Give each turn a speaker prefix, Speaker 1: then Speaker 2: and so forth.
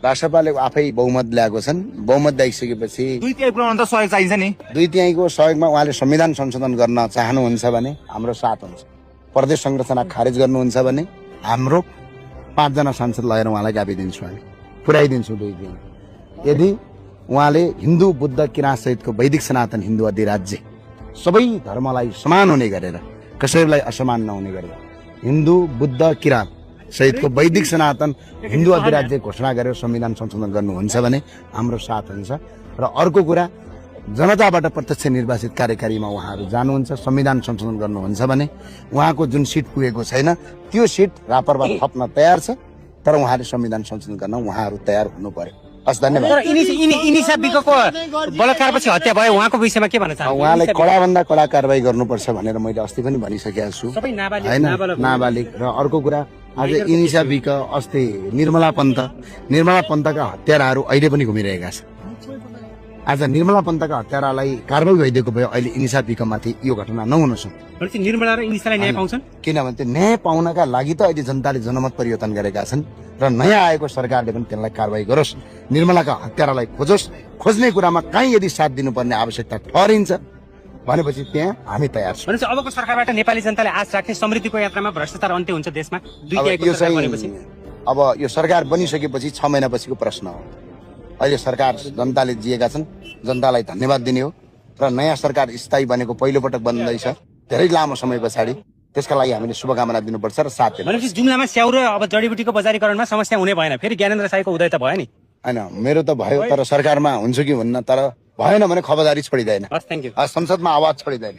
Speaker 1: राष्ट्रपाले आफै बहुमत ल्याएको छन्। बहुमत ल्याइसकेपछि
Speaker 2: 2/3 पुर्याउन त सहयोग चाहिन्छ नि।
Speaker 1: 2/3 सहयोगमा उहाँले संविधान संशोधन गर्न चाहनुहुन्छ भने हाम्रो साथ हुन्छ। प्रदेश संरचना खारेज गर्नुहुन्छ भने हाम्रो 5 जना सांसद लगेर उहाँलाई गाभिदिन्छु, हामी पुर्याइदिन्छौँ 2/3। यदि उहाँले हिन्दू बुद्ध किराँत सहितको वैदिक सनातन हिन्दू अधिराज्य सबै धर्मलाई समान हुने गरेर, कसैलाई असमान नहुने गरेर हिन्दू बुद्ध किराँत सहितको वैदिक सनातन हिन्दू अधिराज्य घोषणा गरेर संविधान संशोधन गर्नुहुन्छ भने हाम्रो साथ हुन्छ। र अर्को कुरा, जनताबाट प्रत्यक्ष निर्वाचित कार्यकारीमा उहाँहरू जानुहुन्छ, संविधान संशोधन गर्नुहुन्छ भने उहाँको जुन सिट पुगेको छैन त्यो सिट रापरबाट थप्न तयार छ। तर उहाँले संविधान संशोधन गर्न उहाँहरू तयार हुनु पर्यो। हस्, धन्यवाद।
Speaker 3: इनिसा विकको बलात्कारपछि हत्या भयो, उहाँको विषयमा के भन्न चाहनुहुन्छ?
Speaker 1: उहाँलाई कडाभन्दा कडा कारवाही गर्नुपर्छ भनेर मैले अस्ति पनि भनिसकेको छु होइन, नाबालिग। र अर्को कुरा, आज इनिसा विक, अस्ति निर्मला पन्तका हत्याराहरू अहिले पनि घुमिरहेका छन्। आज निर्मला पन्तका हत्यारालाई कारवाही भइदिएको भए अहिले इनिसा विकमाथि यो घटना नहुन सक्थ्यो।
Speaker 3: निर्मला र इनिसालाई न्याय पाउँछन्,
Speaker 1: किनभने त्यो न्याय पाउनका लागि त अहिले जनताले जनमत परिवर्तन गरेका छन् र नयाँ आएको सरकारले पनि त्यसलाई कारवाही गरोस्, निर्मलाका हत्यारालाई खोजोस्। खोज्ने कुरामा कहीँ यदि साथ दिनुपर्ने आवश्यकता ठहरिन्छ भनेपछि त्यहाँ हामी तयार छौँ।
Speaker 3: भनेपछि अबको सरकारबाट नेपाली जनताले आश राख्ने समृद्धिको यात्रामा भ्रष्टाचार अन्त्य हुन्छ देशमा?
Speaker 1: अब यो सरकार बनिसकेपछि 6 महिनापछिको प्रश्न हो। अहिले सरकार जनताले जिएका छन्, जनतालाई धन्यवाद दिने हो। र नयाँ सरकार स्थायी बनेको पहिलो पटक बन्दैछ धेरै लामो समय पछाडि, त्यसका लागि हामीले शुभकामना दिनुपर्छ र साथ दिनुपर्छ।
Speaker 3: भनेपछि जुम्लामा स्याउ र अब जडीबुटीको बजारीकरणमा समस्या हुने भएन, फेरि ज्ञानेन्द्र साईको उदय त भयो नि?
Speaker 1: होइन, मेरो त भयो, तर सरकारमा हुन्छ कि हुन्न, तर भएन भने खबरदारी छोडिँदैन,
Speaker 3: थ्याङ्क यू।
Speaker 1: संसदमा आवाज छोडिँदैन।